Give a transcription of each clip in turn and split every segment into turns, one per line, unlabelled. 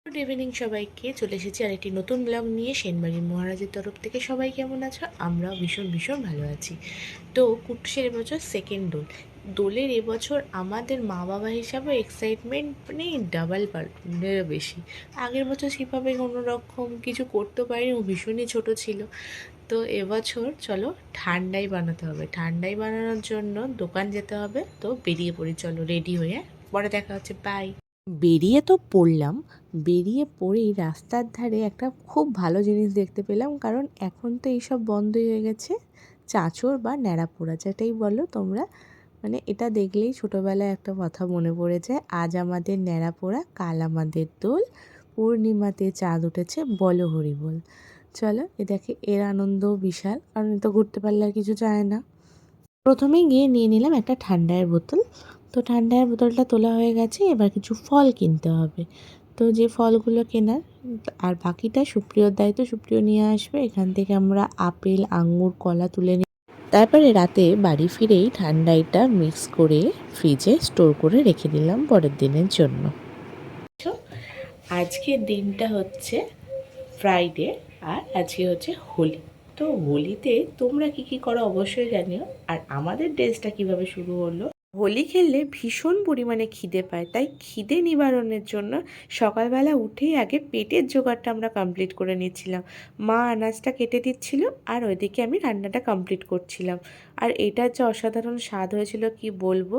Good evening সবাইকে, চলে এসেছি আরেকটি নতুন ব্লগ নিয়ে। সেনবাড়ির মহারাজের তরফ থেকে সবাই কেমন আছো? আমরাও ভীষণ ভীষণ ভালো আছি। তো কুটুসের এবছর সেকেন্ড দোলের এবছর আমাদের মা বাবা হিসাবে এক্সাইটমেন্ট মানে ডাবল বেশি। আগের বছর সেভাবে কোনো রকম কিছু করতে পারিনি, ও ভীষণই ছোট ছিল। তো এবছর চলো ঠান্ডাই বানাতে হবে। ঠান্ডাই বানানোর জন্য দোকান যেতে হবে। তো বেরিয়ে পড়ি, চলো রেডি হয়ে। পরে দেখা হচ্ছে, বাই। বেরিয়ে তো পড়লাম। বেরিয়ে পড়েই রাস্তার ধারে একটা খুব ভালো জিনিস দেখতে পেলাম, কারণ এখন তো এইসব বন্ধই হয়ে গেছে। চাঁচর বা ন্যাড়া পোড়া যেটাই বলো তোমরা, মানে এটা দেখলেই ছোটোবেলায় একটা কথা মনে পড়ে যায়। আজ আমাদের ন্যাড়া পোড়া, কাল আমাদের দোল, পূর্ণিমাতে চাঁদ উঠেছে, বলো হরি বল। চলো এ দেখে, এর আনন্দও বিশাল, কারণ এ তো ঘুরতে পারলে আর কিছু চায় না। প্রথমেই গিয়ে নিয়ে নিলাম একটা ঠান্ডার বোতল। তো ঠান্ডার বোতলটা তোলা হয়ে গেছে, এবার কিছু ফল কিনতে হবে। তো যে ফলগুলো কেনার, আর বাকিটা সুপ্রিয়র দায়িত্ব, সুপ্রিয় নিয়ে আসবে। এখান থেকে আমরা আপেল, আঙুর, কলা তুলে নিই। তারপরে রাতে বাড়ি ফিরেই ঠান্ডাইটা মিক্স করে ফ্রিজে স্টোর করে রেখে দিলাম পরের দিনের জন্য। আজকের দিনটা হচ্ছে ফ্রাইডে, আর আজকে হচ্ছে হোলি। তো হোলিতে তোমরা কি কি করো অবশ্যই জানিও। আর আমাদের ডেজটা কিভাবে শুরু হলো, হোলি খেললে ভীষণ পরিমাণে খিদে পায়, তাই খিদে নিবারণের জন্য সকালবেলা উঠেই আগে পেটের জোগাড়টা আমরা কমপ্লিট করে নিচ্ছিলাম। মা আনাজটা কেটে দিচ্ছিল, আর ওইদিকে আমি রান্নাটা কমপ্লিট করছিলাম। আর এটার যে অসাধারণ স্বাদ হয়েছিল কি বলবো।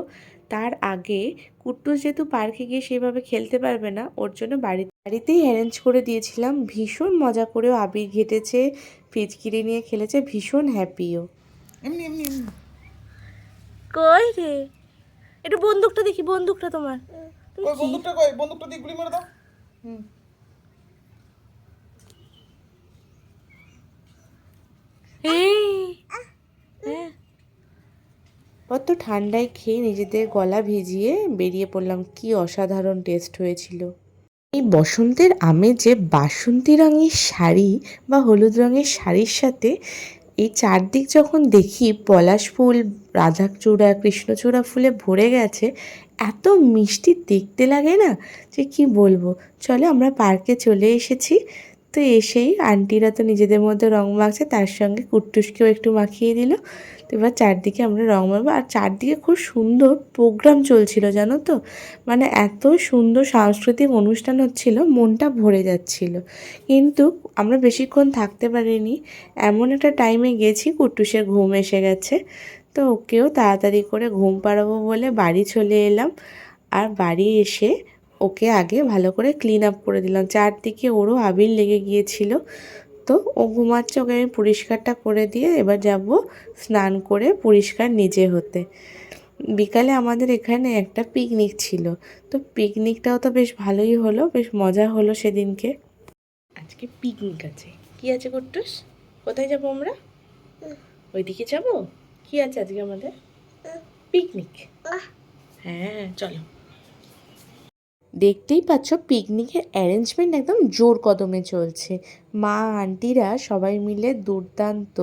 তার আগে কুট্টুস যেহেতু পার্কে গিয়ে সেভাবে খেলতে পারবে না, ওর জন্য বাড়িতেই অ্যারেঞ্জ করে দিয়েছিলাম। ভীষণ মজা করেও আবির ঘেটেছে, ফিচকিরি নিয়ে খেলেছে, ভীষণ হ্যাপিও। এমনি এমনি এমনি কই রে, একটু বন্দুকটা দেখি, বন্দুকটা তোমার কই? বন্দুকটা কই? বন্দুকটা দিয়ে গুলি মেরে দাও। হ্যাঁ, কত ঠান্ডায় খেয়ে নিজেদের গলা ভিজিয়ে বেরিয়ে পড়লাম। কি অসাধারণ টেস্ট হয়েছিল। এই বসন্তের আমেজে বাসন্তী রঙের শাড়ি বা হলুদ রঙের শাড়ির সাথে এই চারদিক যখন দেখি পলাশ ফুল, রাধাচূড়া, কৃষ্ণচূড়া ফুলে ভরে গেছে, এত মিষ্টি দেখতে লাগে না যে কি বলবো। চলো আমরা পার্কে চলে এসেছি। তো এসেই আন্টিরা তো নিজেদের মধ্যে রং মাখছে, তার সঙ্গে কুট্টুসকেও একটু মাখিয়ে দিল। তো এবার চারদিকে আমরা রং মাখবো। আর চারদিকে খুব সুন্দর প্রোগ্রাম চলছিল জানো তো, মানে এত সুন্দর সাংস্কৃতিক অনুষ্ঠান হচ্ছিল, মনটা ভরে যাচ্ছিল। কিন্তু আমরা বেশিক্ষণ থাকতে পারিনি। এমন একটা টাইমে গেছি কুট্টুসের ঘুম এসে গেছে। তো ওকেও তাড়াতাড়ি করে ঘুম পাড়াবো বলে বাড়ি চলে এলাম। আর বাড়ি এসে ওকে আগে ভালো করে ক্লিন আপ করে দিলাম। চারদিকে ওরও আবির লেগে গিয়েছিল। তো ও ঘুমাচ্ছে, ওকে আমি পরিষ্কারটা করে দিয়ে এবার যাব স্নান করে পরিষ্কার নিজে হতে। বিকালে আমাদের এখানে একটা পিকনিক ছিল। তো পিকনিকটাও তো বেশ ভালোই হলো, বেশ মজা হলো সেদিনকে। আজকে পিকনিক আছে। কি আছে কুট্টুস? কোথায় যাবো আমরা? ওইদিকে যাব। কি আছে আজকে আমাদের? পিকনিক। হ্যাঁ চলো। দেখতেই পাচ্ছ পিকনিকের অ্যারেঞ্জমেন্ট একদম জোর কদমে চলছে। মা আন্টিরা সবাই মিলে দুর্দান্ত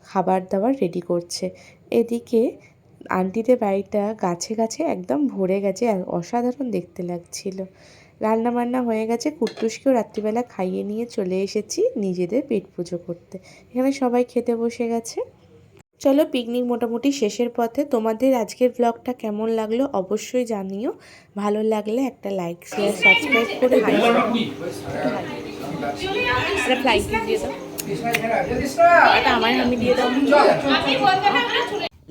খাবার দাবার রেডি করছে। এদিকে আন্টিদের বাড়িটা গাছে গাছে একদম ভরে গেছে, আর অসাধারণ দেখতে লাগছিল। রান্না বান্না হয়ে গেছে, কুট্টুসকেও রাত্রিবেলা খাইয়ে নিয়ে চলে এসেছি নিজেদের পেট পুজো করতে। এখানে সবাই খেতে বসে গেছে। চলো পিকনিক মোটামুটি শেষের পথে। তোমাদের আজকের ব্লগটা কেমন লাগলো অবশ্যই জানিও। ভালো লাগলে একটা লাইক, শেয়ার, সাবস্ক্রাইব করে দিয়ে দাও। আমার আমি দিয়ে দাও।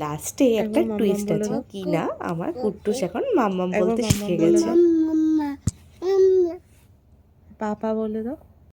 লাস্টে একটা টুইস্ট আছে, কি না আমার কুট্টুস এখন মাম্মাম বলতে শিখে গেছে। পাপা বলে দাও।